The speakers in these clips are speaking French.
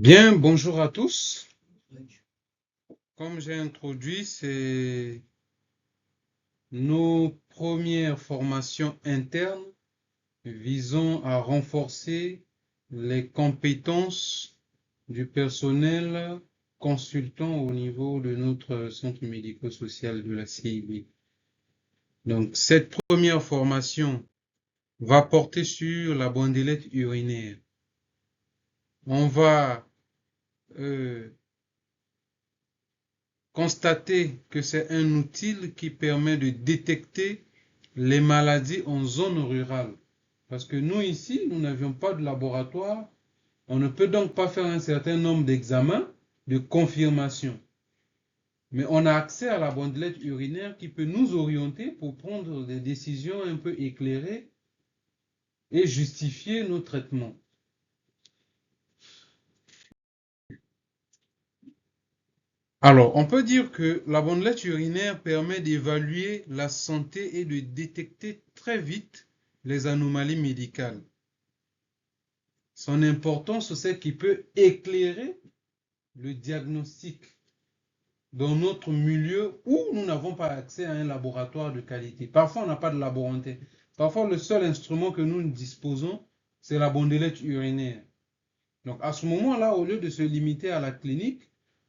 Bien, bonjour à tous. Comme j'ai introduit, c'est nos premières formations internes visant à renforcer les compétences du personnel consultant au niveau de notre centre médico-social de la CIB. Donc, cette première formation va porter sur la bondellette urinaire. On va constater que c'est un outil qui permet de détecter les maladies en zone rurale. Parce que nous ici, nous n'avions pas de laboratoire. On ne peut donc pas faire un certain nombre d'examens de confirmation. Mais on a accès à la bandelette urinaire qui peut nous orienter pour prendre des décisions un peu éclairées et justifier nos traitements. Alors, on peut dire que la bandelette urinaire permet d'évaluer la santé et de détecter très vite les anomalies médicales. Son importance, c'est qu'il peut éclairer le diagnostic dans notre milieu où nous n'avons pas accès à un laboratoire de qualité. Parfois, on n'a pas de laborantin. Parfois, le seul instrument que nous disposons, c'est la bandelette urinaire. Donc, à ce moment-là, au lieu de se limiter à la clinique,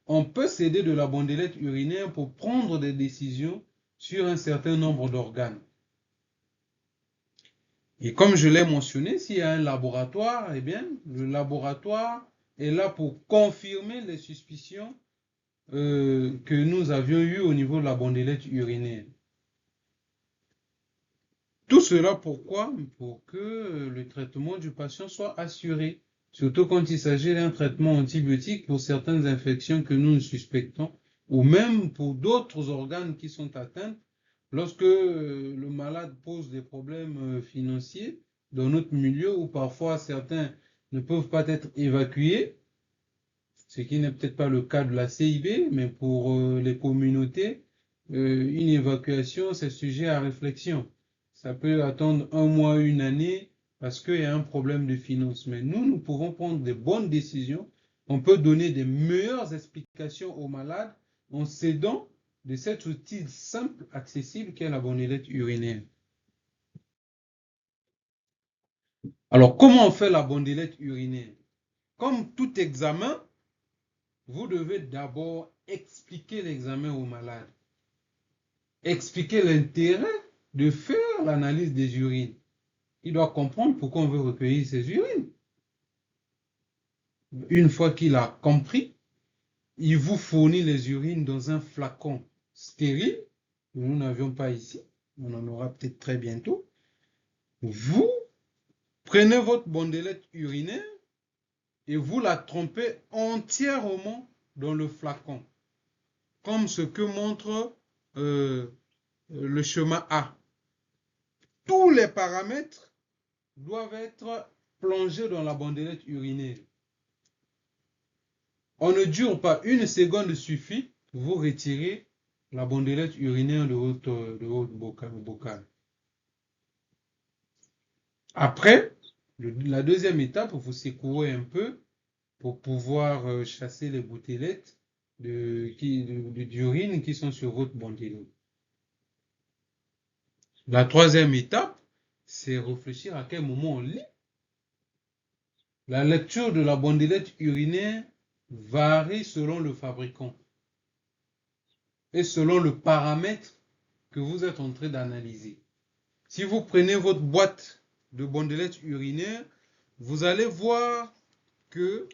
on peut s'aider de la bandelette urinaire pour prendre des décisions sur un certain nombre d'organes. Et comme je l'ai mentionné, s'il y a un laboratoire, eh bien, le laboratoire est là pour confirmer les suspicions que nous avions eues au niveau de la bandelette urinaire. Tout cela pourquoi? Pour que le traitement du patient soit assuré, surtout quand il s'agit d'un traitement antibiotique pour certaines infections que nous suspectons, ou même pour d'autres organes qui sont atteints. Lorsque le malade pose des problèmes financiers dans notre milieu, où parfois certains ne peuvent pas être évacués, ce qui n'est peut-être pas le cas de la CIB, mais pour les communautés, une évacuation, c'est sujet à réflexion. Ça peut attendre un mois, une année, parce qu'il y a un problème de finances. Mais nous pouvons prendre des bonnes décisions. On peut donner des meilleures explications aux malades en s'aidant de cet outil simple, accessible qu'est la bandelette urinaire. Alors, comment on fait la bandelette urinaire? Comme tout examen, vous devez d'abord expliquer l'examen au malade. Expliquer l'intérêt de faire l'analyse des urines. Il doit comprendre pourquoi on veut recueillir ces urines. Une fois qu'il a compris, il vous fournit les urines dans un flacon stérile, que nous n'avions pas ici, on en aura peut-être très bientôt. Vous prenez votre bandelette urinaire et vous la trempez entièrement dans le flacon, comme ce que montre le schéma A. Tous les paramètres doivent être plongés dans la bandelette urinaire. On ne dure pas, une seconde suffit, vous retirez la bandelette urinaire de votre bocal. Après, la deuxième étape, vous secouez un peu pour pouvoir chasser les bouteillettes d'urine qui sont sur votre bandelette. La troisième étape, c'est réfléchir à quel moment on lit. La lecture de la bandelette urinaire varie selon le fabricant et selon le paramètre que vous êtes en train d'analyser. Si vous prenez votre boîte de bandelettes urinaires, vous allez voir qu'il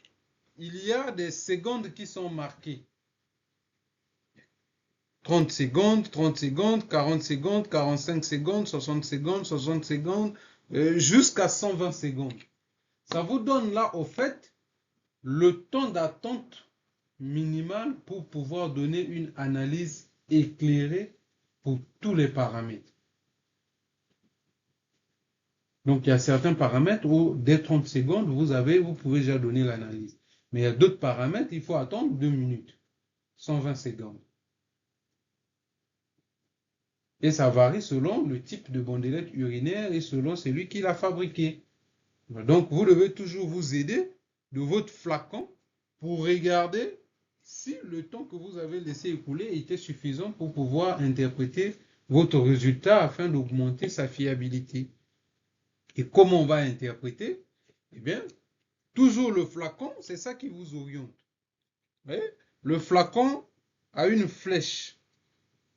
y a des secondes qui sont marquées. 30 secondes, 30 secondes, 40 secondes, 45 secondes, 60 secondes, 60 secondes, jusqu'à 120 secondes. Ça vous donne là, au fait, le temps d'attente minimal pour pouvoir donner une analyse éclairée pour tous les paramètres. Donc, il y a certains paramètres où, dès 30 secondes, vous pouvez déjà donner l'analyse. Mais il y a d'autres paramètres, il faut attendre 2 minutes, 120 secondes. Et ça varie selon le type de bandelette urinaire et selon celui qui l'a fabriqué. Donc, vous devez toujours vous aider de votre flacon pour regarder si le temps que vous avez laissé écouler était suffisant pour pouvoir interpréter votre résultat afin d'augmenter sa fiabilité. Et comment on va interpréter? Eh bien, toujours le flacon, c'est ça qui vous oriente. Vous voyez? Le flacon a une flèche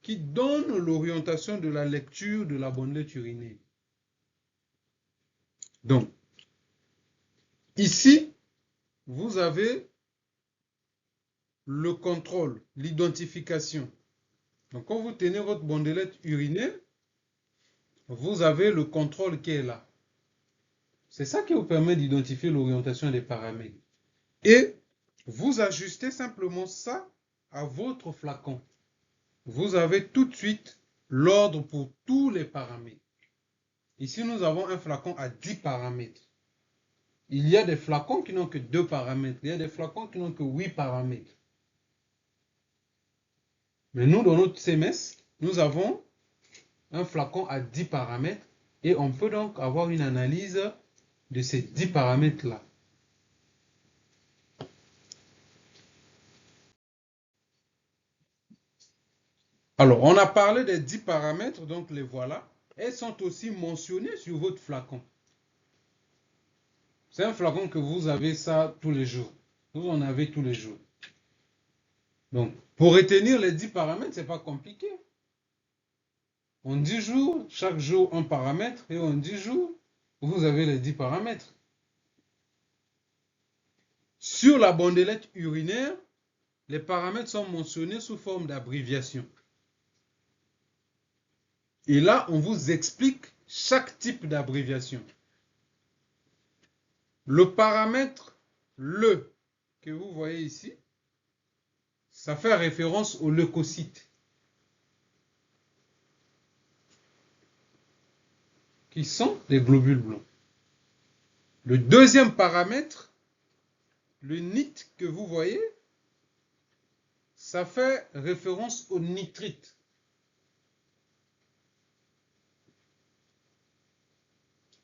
qui donne l'orientation de la lecture de la bandelette urinaire. Donc, ici, vous avez le contrôle, l'identification. Donc, quand vous tenez votre bandelette urinaire, vous avez le contrôle qui est là. C'est ça qui vous permet d'identifier l'orientation des paramètres. Et vous ajustez simplement ça à votre flacon. Vous avez tout de suite l'ordre pour tous les paramètres. Ici, nous avons un flacon à 10 paramètres. Il y a des flacons qui n'ont que 2 paramètres. Il y a des flacons qui n'ont que 8 paramètres. Mais nous, dans notre CMS, nous avons un flacon à 10 paramètres et on peut donc avoir une analyse de ces 10 paramètres-là. Alors, on a parlé des 10 paramètres, donc les voilà. Elles sont aussi mentionnées sur votre flacon. C'est un flacon que vous avez ça tous les jours. Vous en avez tous les jours. Donc, pour retenir les 10 paramètres, ce n'est pas compliqué. En 10 jours, chaque jour un paramètre, et en 10 jours, vous avez les 10 paramètres. Sur la bandelette urinaire, les paramètres sont mentionnés sous forme d'abréviation. Et là, on vous explique chaque type d'abréviation. Le paramètre le que vous voyez ici, ça fait référence aux leucocytes, qui sont des globules blancs. Le deuxième paramètre, le NIT que vous voyez, ça fait référence aux nitrites.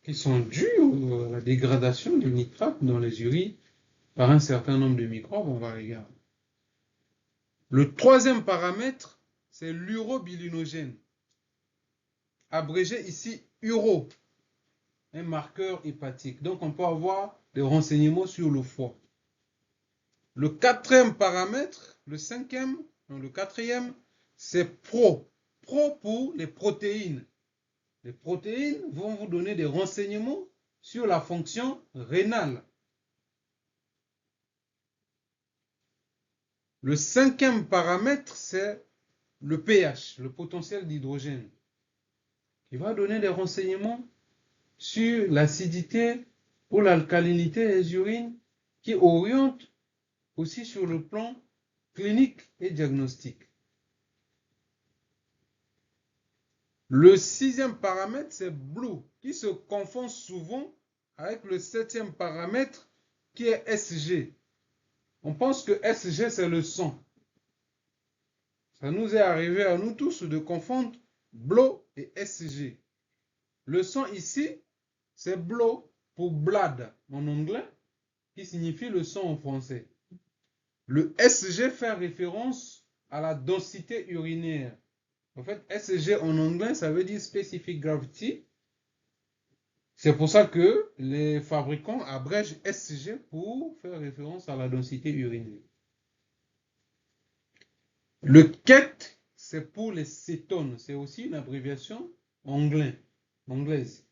Qui sont dus à la dégradation du nitrate dans les urines par un certain nombre de microbes, on va regarder. Le troisième paramètre, c'est l'urobilinogène. Abrégé ici uro, un marqueur hépatique. Donc on peut avoir des renseignements sur le foie. Le quatrième paramètre, le cinquième, non le quatrième, c'est pro. Pro pour les protéines. Les protéines vont vous donner des renseignements sur la fonction rénale. Le cinquième paramètre, c'est le pH, le potentiel d'hydrogène, qui va donner des renseignements sur l'acidité ou l'alcalinité des urines, qui oriente aussi sur le plan clinique et diagnostique. Le sixième paramètre, c'est blue, qui se confond souvent avec le septième paramètre, qui est SG. On pense que SG, c'est le sang. Ça nous est arrivé à nous tous de confondre BLO et SG. Le sang ici, c'est BLO pour blood en anglais, qui signifie le sang en français. Le SG fait référence à la densité urinaire. En fait, SG en anglais, ça veut dire Specific Gravity. C'est pour ça que les fabricants abrègent SG pour faire référence à la densité urinaire. Le KET, c'est pour les cétones. C'est aussi une abréviation anglaise.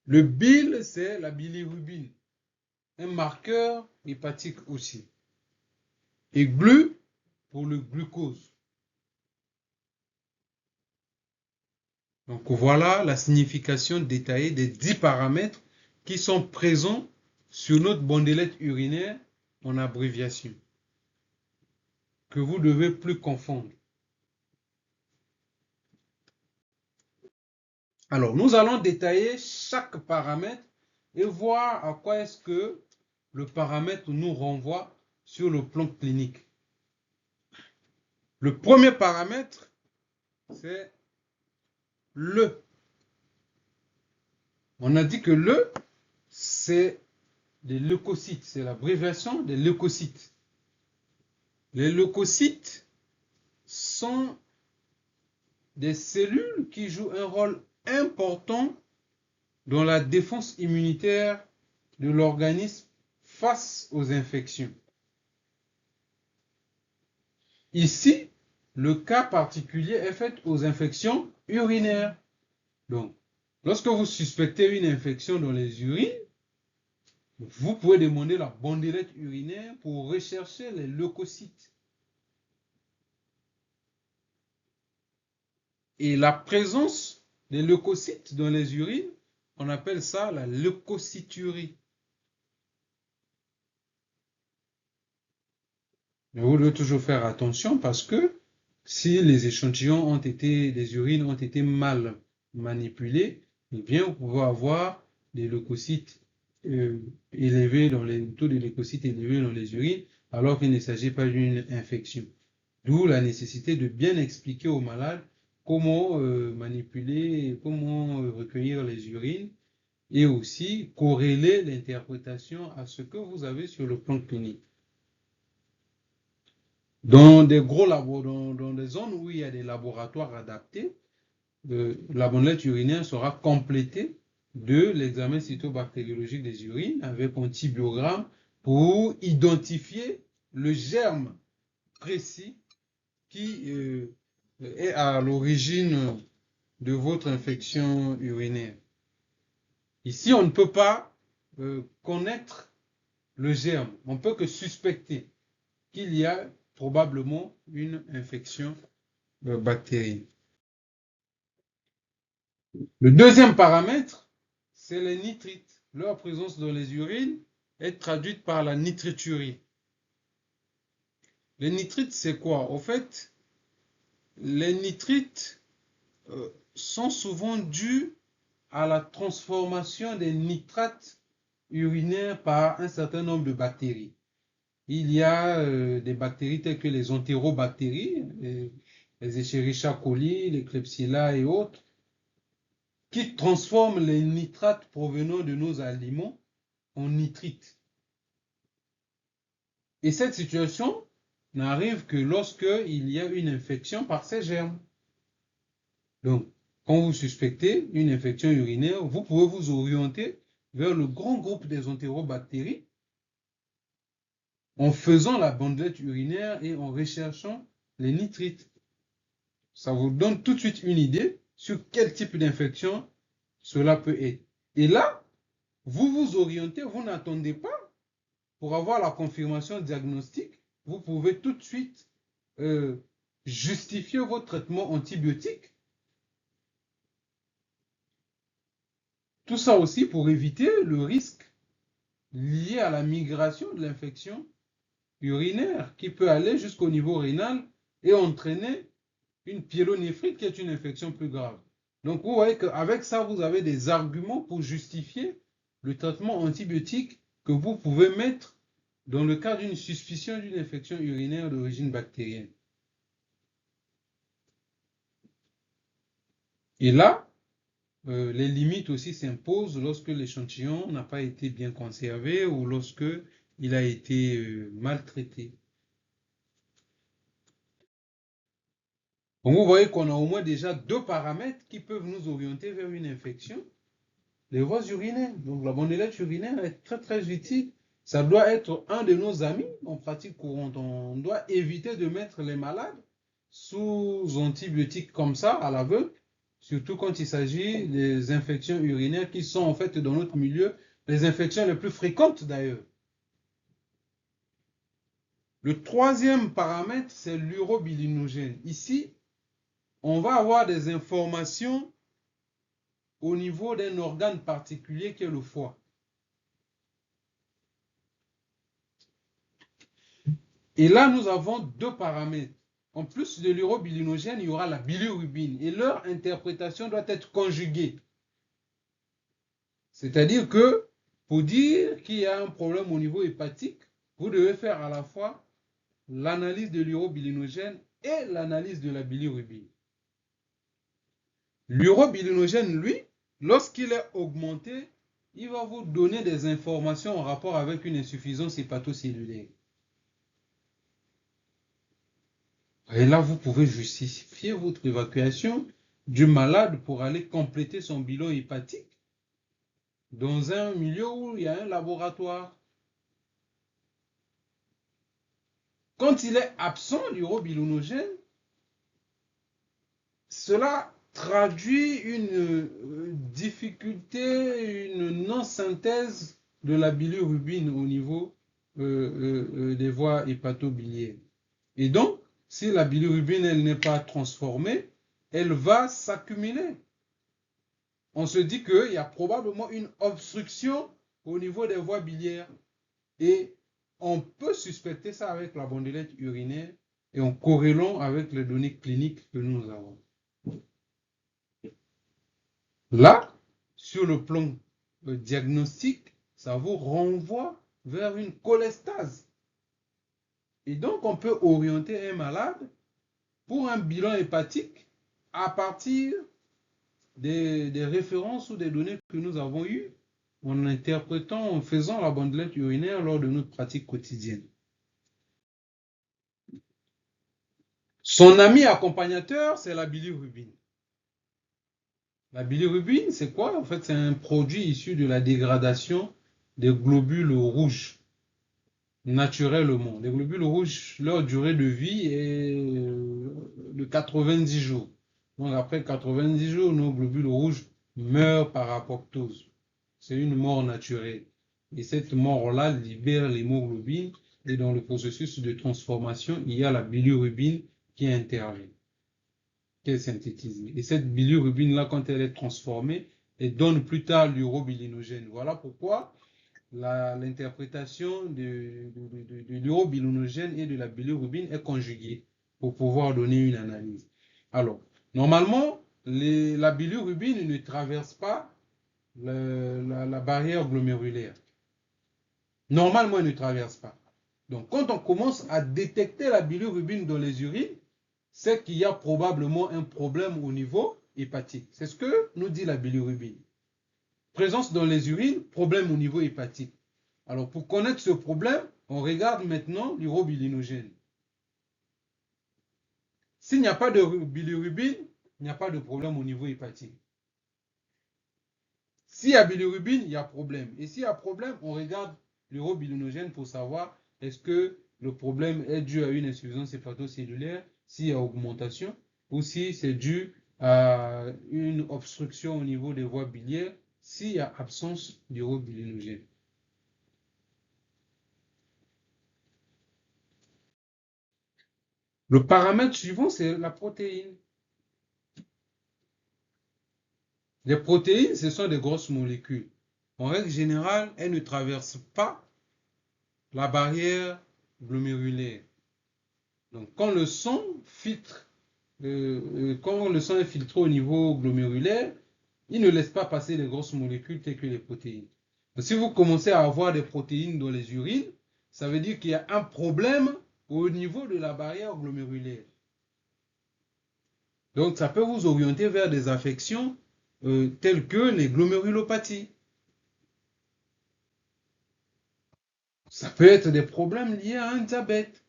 Le bile, c'est la bilirubine. Un marqueur hépatique aussi. Et GLU pour le glucose. Donc voilà la signification détaillée des 10 paramètres qui sont présents sur notre bandelette urinaire en abréviation, que vous ne devez plus confondre. Alors, nous allons détailler chaque paramètre et voir à quoi est-ce que le paramètre nous renvoie sur le plan clinique. Le premier paramètre, c'est le. On a dit que le, c'est des leucocytes. C'est l'abréviation des leucocytes. Les leucocytes sont des cellules qui jouent un rôle important dans la défense immunitaire de l'organisme face aux infections. Ici, le cas particulier est fait aux infections urinaires. Donc, lorsque vous suspectez une infection dans les urines, vous pouvez demander la bandelette urinaire pour rechercher les leucocytes. Et la présence des leucocytes dans les urines, on appelle ça la leucocyturie. Mais vous devez toujours faire attention parce que si les échantillons ont été, des urines ont été mal manipulés, eh bien, vous pouvez avoir des leucocytes élevés dans les taux de leucocytes élevés dans les urines, alors qu'il ne s'agit pas d'une infection. D'où la nécessité de bien expliquer aux malades comment manipuler, comment recueillir les urines et aussi corréler l'interprétation à ce que vous avez sur le plan clinique. Dans des gros laboratoires, dans des zones où il y a des laboratoires adaptés, la bandelette urinaire sera complétée de l'examen cytobactériologique des urines avec un antibiogramme pour identifier le germe précis qui est à l'origine de votre infection urinaire. Ici, on ne peut pas connaître le germe, on ne peut que suspecter qu'il y a probablement une infection bactérienne. Le deuxième paramètre, c'est les nitrites. Leur présence dans les urines est traduite par la nitriturie. Les nitrites, c'est quoi? En fait, les nitrites sont souvent dus à la transformation des nitrates urinaires par un certain nombre de bactéries. Il y a des bactéries telles que les entérobactéries, les Escherichia coli, les Klebsiella et autres, qui transforment les nitrates provenant de nos aliments en nitrites. Et cette situation n'arrive que lorsqu'il y a une infection par ces germes. Donc, quand vous suspectez une infection urinaire, vous pouvez vous orienter vers le grand groupe des entérobactéries en faisant la bandelette urinaire et en recherchant les nitrites. Ça vous donne tout de suite une idée sur quel type d'infection cela peut être. Et là, vous vous orientez, vous n'attendez pas pour avoir la confirmation diagnostique. Vous pouvez tout de suite justifier votre traitement antibiotique. Tout ça aussi pour éviter le risque lié à la migration de l'infection urinaire qui peut aller jusqu'au niveau rénal et entraîner une pyélonéphrite qui est une infection plus grave. Donc vous voyez qu'avec ça, vous avez des arguments pour justifier le traitement antibiotique que vous pouvez mettre dans le cas d'une suspicion d'une infection urinaire d'origine bactérienne. Et là, les limites aussi s'imposent lorsque l'échantillon n'a pas été bien conservé ou lorsque il a été maltraité. Donc vous voyez qu'on a au moins déjà deux paramètres qui peuvent nous orienter vers une infection. Les voies urinaires. Donc la bandelette urinaire est très très utile. Ça doit être un de nos amis en pratique courante. On doit éviter de mettre les malades sous antibiotiques comme ça à l'aveugle, surtout quand il s'agit des infections urinaires qui sont en fait dans notre milieu les infections les plus fréquentes d'ailleurs. Le troisième paramètre, c'est l'urobilinogène. Ici, on va avoir des informations au niveau d'un organe particulier qui est le foie. Et là, nous avons deux paramètres. En plus de l'urobilinogène, il y aura la bilirubine. Et leur interprétation doit être conjuguée. C'est-à-dire que, pour dire qu'il y a un problème au niveau hépatique, vous devez faire à la fois l'analyse de l'urobilinogène et l'analyse de la bilirubine. L'urobilinogène, lui, lorsqu'il est augmenté, il va vous donner des informations en rapport avec une insuffisance hépatocellulaire. Et là, vous pouvez justifier votre évacuation du malade pour aller compléter son bilan hépatique dans un milieu où il y a un laboratoire. Quand il est absent l'urobilonogène, cela traduit une difficulté, une non-synthèse de la bilirubine au niveau des voies hépatobiliaires. Et donc, si la bilirubine elle n'est pas transformée, elle va s'accumuler. On se dit qu'il y a probablement une obstruction au niveau des voies biliaires. Et on peut suspecter ça avec la bandelette urinaire et en corrélant avec les données cliniques que nous avons. Là, sur le plan diagnostique, ça vous renvoie vers une cholestase. Et donc, on peut orienter un malade pour un bilan hépatique à partir des références ou des données que nous avons eues en interprétant, en faisant la bandelette urinaire lors de notre pratique quotidienne. Son ami accompagnateur, c'est la bilirubine. La bilirubine, c'est quoi? En fait, c'est un produit issu de la dégradation des globules rouges, naturellement. Les globules rouges, leur durée de vie est de 90 jours. Donc, après 90 jours, nos globules rouges meurent par apoptose. C'est une mort naturelle. Et cette mort-là libère l'hémoglobine. Et dans le processus de transformation, il y a la bilirubine qui intervient, qui est synthétisée. Et cette bilirubine-là, quand elle est transformée, elle donne plus tard l'urobilinogène. Voilà pourquoi l'interprétation de l'urobilinogène et de la bilirubine est conjuguée pour pouvoir donner une analyse. Alors, normalement, la bilirubine ne traverse pas la barrière glomérulaire. Normalement, elle ne traverse pas. Donc, quand on commence à détecter la bilirubine dans les urines, c'est qu'il y a probablement un problème au niveau hépatique. C'est ce que nous dit la bilirubine. Présence dans les urines, problème au niveau hépatique. Alors, pour connaître ce problème, on regarde maintenant l'urobilinogène. S'il n'y a pas de bilirubine, il n'y a pas de problème au niveau hépatique. S'il y a bilirubine, il y a problème. Et s'il y a problème, on regarde l'urobilinogène pour savoir est-ce que le problème est dû à une insuffisance hépatocellulaire, s'il y a augmentation, ou si c'est dû à une obstruction au niveau des voies biliaires, s'il y a absence d'urobilinogène. Le paramètre suivant, c'est la protéine. Les protéines, ce sont des grosses molécules. En règle générale, elles ne traversent pas la barrière glomérulaire. Donc, quand le sang filtre, quand le sang est filtré au niveau glomérulaire, il ne laisse pas passer les grosses molécules telles que les protéines. Donc, si vous commencez à avoir des protéines dans les urines, ça veut dire qu'il y a un problème au niveau de la barrière glomérulaire. Donc, ça peut vous orienter vers des affections telles que les glomérulopathies. Ça peut être des problèmes liés à un diabète.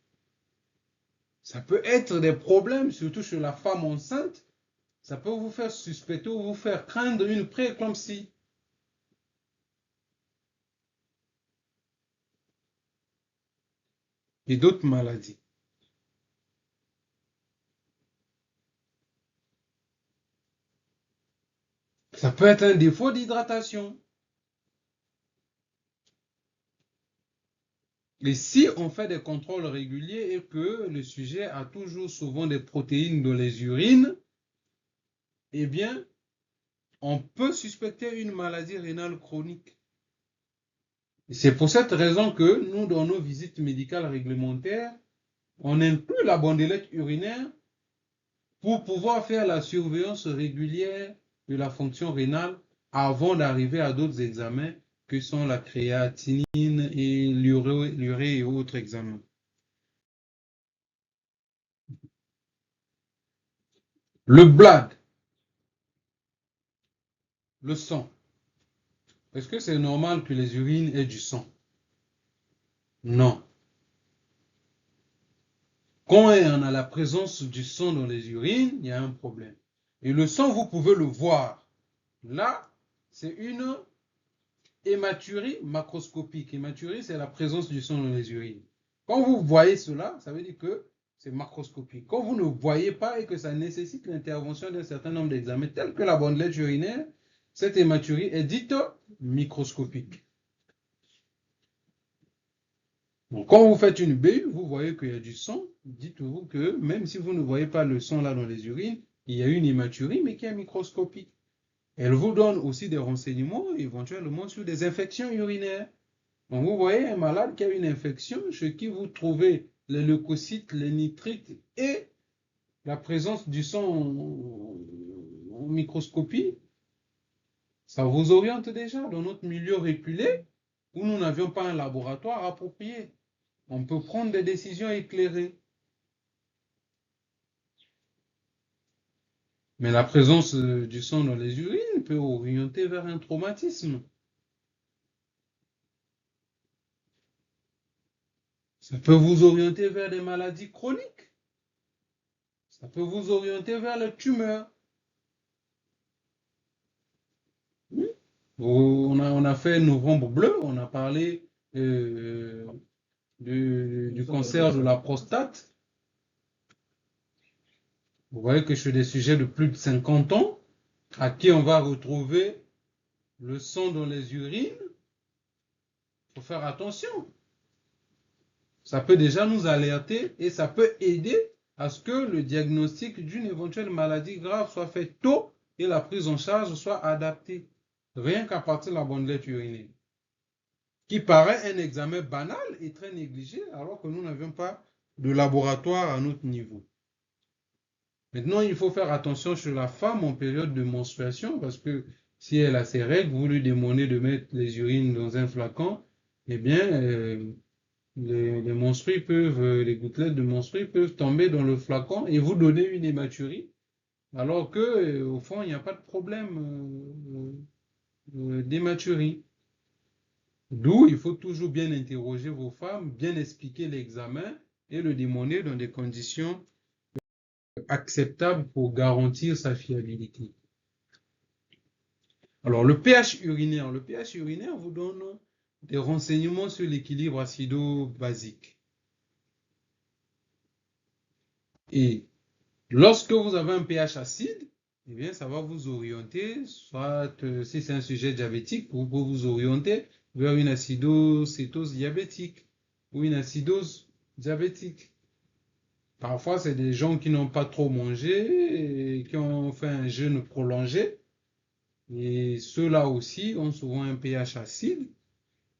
Ça peut être des problèmes, surtout chez la femme enceinte. Ça peut vous faire suspecter ou vous faire craindre une prééclampsie. Et d'autres maladies. Ça peut être un défaut d'hydratation. Et si on fait des contrôles réguliers et que le sujet a toujours souvent des protéines dans les urines, eh bien, on peut suspecter une maladie rénale chronique. C'est pour cette raison que nous, dans nos visites médicales réglementaires, on inclut la bandelette urinaire pour pouvoir faire la surveillance régulière de la fonction rénale avant d'arriver à d'autres examens que sont la créatinine et l'urée et autres examens. Le blood, le sang. Est-ce que c'est normal que les urines aient du sang? Non. Quand on a la présence du sang dans les urines, il y a un problème. Et le sang, vous pouvez le voir. Là, c'est une hématurie macroscopique. Hématurie, c'est la présence du sang dans les urines. Quand vous voyez cela, ça veut dire que c'est macroscopique. Quand vous ne voyez pas et que ça nécessite l'intervention d'un certain nombre d'examens, tels que la bandelette urinaire, cette hématurie est dite microscopique. Donc, quand vous faites une BU, vous voyez qu'il y a du sang, dites-vous que même si vous ne voyez pas le sang là dans les urines, il y a une hématurie, mais qui est microscopique. Elle vous donne aussi des renseignements éventuellement sur des infections urinaires. Donc, vous voyez un malade qui a une infection, chez qui vous trouvez les leucocytes, les nitrites et la présence du sang en microscopie, ça vous oriente déjà dans notre milieu reculé où nous n'avions pas un laboratoire approprié. On peut prendre des décisions éclairées. Mais la présence du sang dans les urines peut orienter vers un traumatisme. Ça peut vous orienter vers des maladies chroniques. Ça peut vous orienter vers les tumeurs. Oui. On a fait Novembre bleu, on a parlé du cancer de la prostate. Vous voyez que chez des sujets de plus de 50 ans, à qui on va retrouver le sang dans les urines, il faut faire attention. Ça peut déjà nous alerter et ça peut aider à ce que le diagnostic d'une éventuelle maladie grave soit fait tôt et la prise en charge soit adaptée. Rien qu'à partir de la bandelette urinaire, qui paraît un examen banal et très négligé alors que nous n'avions pas de laboratoire à notre niveau. Maintenant, il faut faire attention chez la femme en période de menstruation parce que si elle a ses règles, vous lui demandez de mettre les urines dans un flacon, eh bien, les menstrues peuvent, les gouttelettes de menstrues peuvent tomber dans le flacon et vous donner une hématurie, alors que, au fond, il n'y a pas de problème d'hématurie. D'où il faut toujours bien interroger vos femmes, bien expliquer l'examen et le demander dans des conditions acceptables pour garantir sa fiabilité. Alors, le pH urinaire vous donne des renseignements sur l'équilibre acido-basique. Et lorsque vous avez un pH acide, eh bien, ça va vous orienter, soit si c'est un sujet diabétique, vous pouvez vous orienter vers une acidocétose diabétique ou une acidose diabétique. Parfois, c'est des gens qui n'ont pas trop mangé et qui ont fait un jeûne prolongé. Et ceux-là aussi ont souvent un pH acide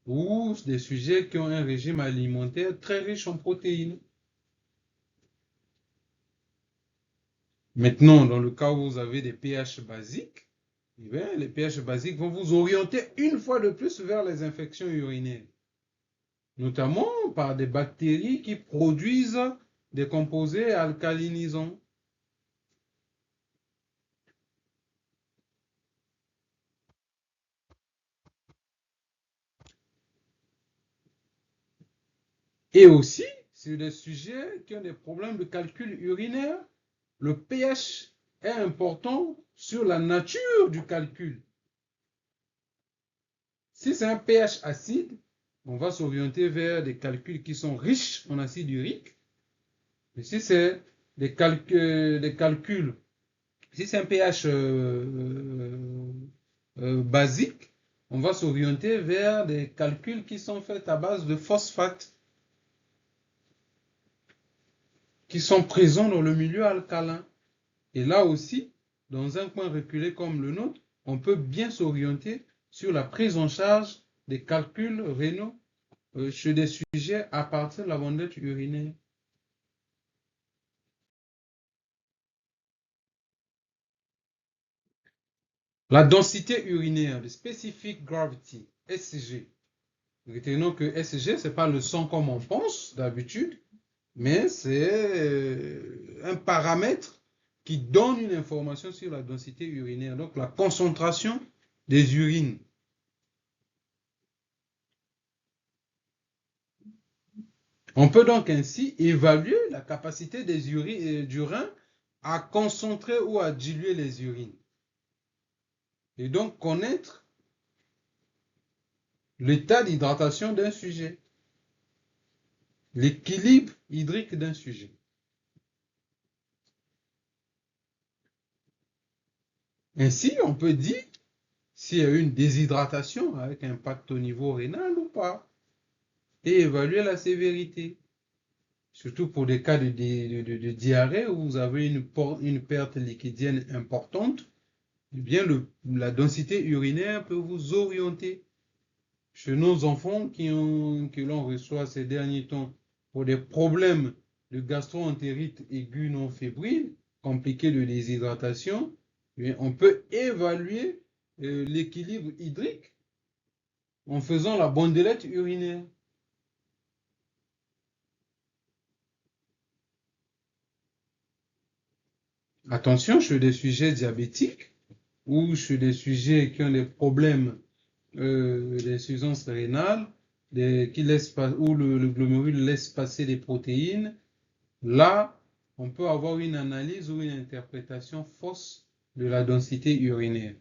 ou des sujets qui ont un régime alimentaire très riche en protéines. Maintenant, dans le cas où vous avez des pH basiques, eh bien, les pH basiques vont vous orienter une fois de plus vers les infections urinaires, notamment par des bactéries qui produisent des composés alcalinisants. Et aussi, sur des sujets qui ont des problèmes de calcul urinaire, le pH est important sur la nature du calcul. Si c'est un pH acide, on va s'orienter vers des calculs qui sont riches en acide urique. Mais si c'est des calculs, si c'est un pH basique, on va s'orienter vers des calculs qui sont faits à base de phosphate, qui sont présents dans le milieu alcalin. Et là aussi, dans un coin reculé comme le nôtre, on peut bien s'orienter sur la prise en charge des calculs rénaux chez des sujets à partir de la bandelette urinaire. La densité urinaire, le Specific Gravity, SG. Retenons que SG, ce n'est pas le sang comme on pense d'habitude, mais c'est un paramètre qui donne une information sur la densité urinaire, donc la concentration des urines. On peut donc ainsi évaluer la capacité du rein à concentrer ou à diluer les urines. Et donc connaître l'état d'hydratation d'un sujet, l'équilibre hydrique d'un sujet. Ainsi, on peut dire s'il y a une déshydratation avec impact au niveau rénal ou pas, et évaluer la sévérité. Surtout pour des cas de diarrhée où vous avez une perte liquidienne importante, eh bien la densité urinaire peut vous orienter. Chez nos enfants que l'on reçoit ces derniers temps pour des problèmes de gastro-entérite aiguë non fébrile, compliqués de déshydratation, on peut évaluer l'équilibre hydrique en faisant la bandelette urinaire. Attention, chez des sujets diabétiques ou chez des sujets qui ont des problèmes d'insuffisance rénale, où le glomérule laisse passer des protéines, là, on peut avoir une analyse ou une interprétation fausse de la densité urinaire.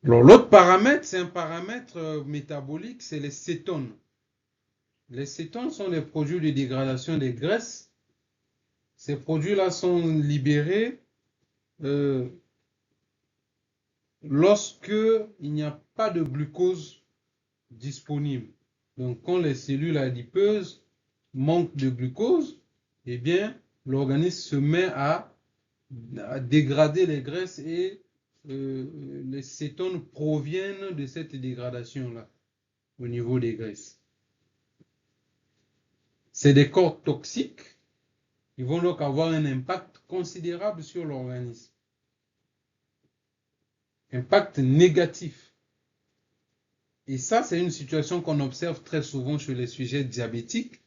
Alors, l'autre paramètre, c'est un paramètre métabolique, c'est les cétones. Les cétones sont des produits de dégradation des graisses. Ces produits-là sont libérés lorsque il n'y a pas de glucose disponible. Donc, quand les cellules adipeuses manquent de glucose, eh bien, l'organisme se met à dégrader les graisses et les cétones proviennent de cette dégradation-là au niveau des graisses. C'est des corps toxiques qui vont donc avoir un impact considérable sur l'organisme. Impact négatif. Et ça, c'est une situation qu'on observe très souvent chez les sujets diabétiques.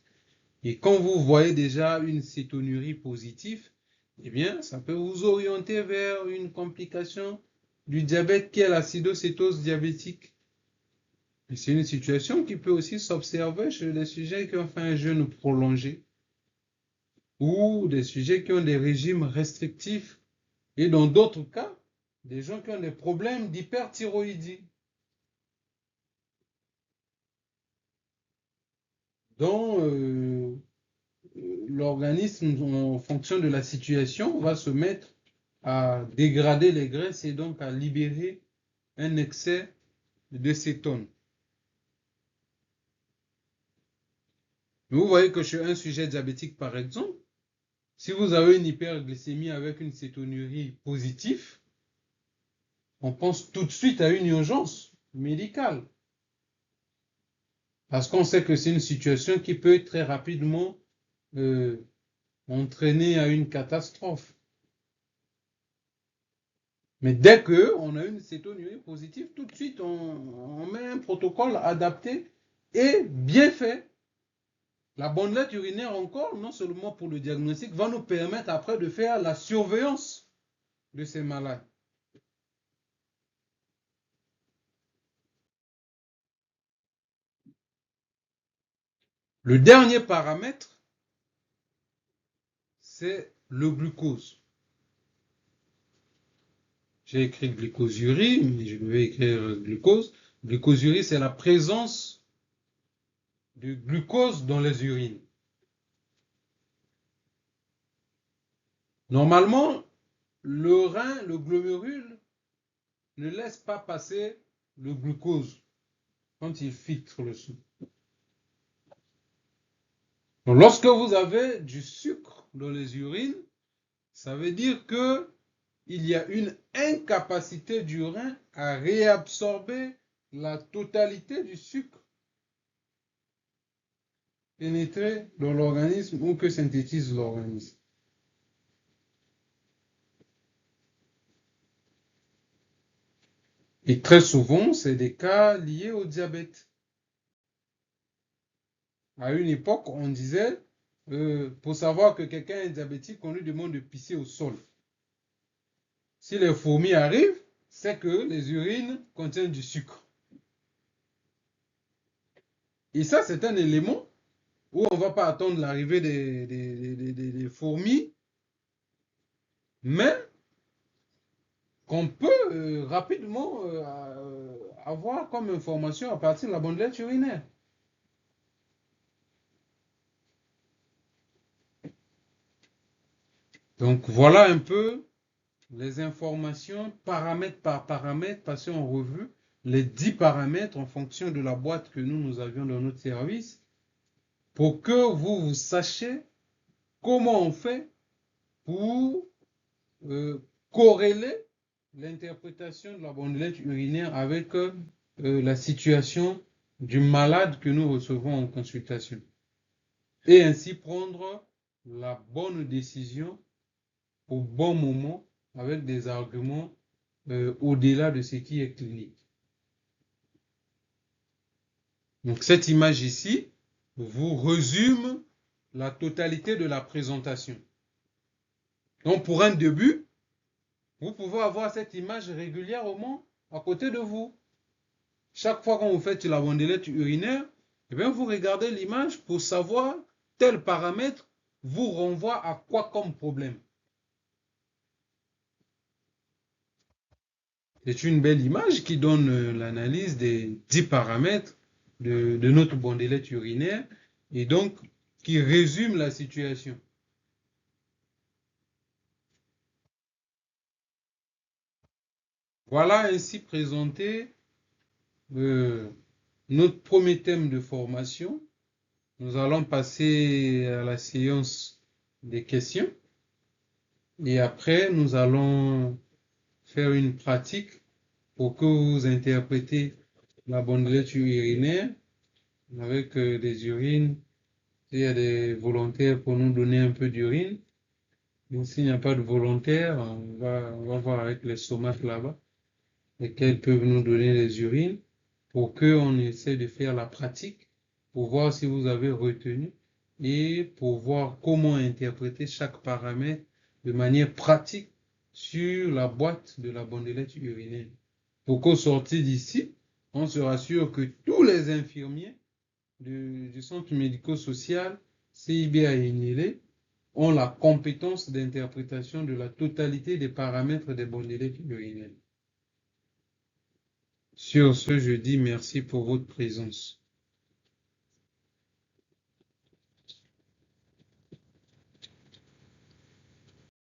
Et quand vous voyez déjà une cétonurie positive, eh bien, ça peut vous orienter vers une complication du diabète qui est l'acidocétose diabétique. Et c'est une situation qui peut aussi s'observer chez les sujets qui ont fait un jeûne prolongé ou des sujets qui ont des régimes restrictifs et dans d'autres cas, des gens qui ont des problèmes d'hyperthyroïdie. dont l'organisme, en fonction de la situation, va se mettre à dégrader les graisses et donc à libérer un excès de cétones. Mais vous voyez que chez un sujet diabétique, par exemple, si vous avez une hyperglycémie avec une cétonurie positive, on pense tout de suite à une urgence médicale. Parce qu'on sait que c'est une situation qui peut très rapidement entraîner à une catastrophe. Mais dès qu'on a une cétonurie positive, tout de suite, on met un protocole adapté et bien fait. La bandelette urinaire encore, non seulement pour le diagnostic, va nous permettre après de faire la surveillance de ces malades. Le dernier paramètre, c'est le glucose. J'ai écrit glycosurie, mais je vais écrire glucose. Glycosurie, c'est la présence de glucose dans les urines. Normalement, le rein, le glomérule, ne laisse pas passer le glucose quand il filtre le sang. Donc, lorsque vous avez du sucre dans les urines, ça veut dire que il y a une incapacité du rein à réabsorber la totalité du sucre pénétré dans l'organisme ou que synthétise l'organisme. Et très souvent, c'est des cas liés au diabète. À une époque, on disait, pour savoir que quelqu'un est diabétique, on lui demande de pisser au sol. Si les fourmis arrivent, c'est que les urines contiennent du sucre. Et ça, c'est un élément où on ne va pas attendre l'arrivée des fourmis, mais qu'on peut rapidement avoir comme information à partir de la bandelette urinaire. Donc voilà un peu les informations paramètre par paramètre passées en revue, les 10 paramètres en fonction de la boîte que nous avions dans notre service, pour que vous sachiez comment on fait pour corréler l'interprétation de la bandelette urinaire avec la situation du malade que nous recevons en consultation. Et ainsi prendre la bonne décision au bon moment avec des arguments au-delà de ce qui est clinique. Donc cette image ici vous résume la totalité de la présentation. Donc pour un début, vous pouvez avoir cette image régulièrement à côté de vous. Chaque fois que vous faites la bandelette urinaire, eh bien vous regardez l'image pour savoir tel paramètre vous renvoie à quoi comme problème. C'est une belle image qui donne l'analyse des 10 paramètres de notre bandelette urinaire et donc qui résume la situation. Voilà ainsi présenté notre premier thème de formation. Nous allons passer à la séance des questions et après nous allons faire une pratique pour que vous interprétez la bandelette urinaire avec des urines. S'il y a des volontaires pour nous donner un peu d'urine. Donc, s'il n'y a pas de volontaires, on va voir avec les stomacs là-bas, lesquels peuvent nous donner les urines pour qu'on essaie de faire la pratique, pour voir si vous avez retenu et pour voir comment interpréter chaque paramètre de manière pratique sur la boîte de la bandelette urinaire. Pour qu'au sortir d'ici, on se rassure que tous les infirmiers du centre médico-social CIBA et Nilé ont la compétence d'interprétation de la totalité des paramètres des bandelettes urinaires. Sur ce, je dis merci pour votre présence.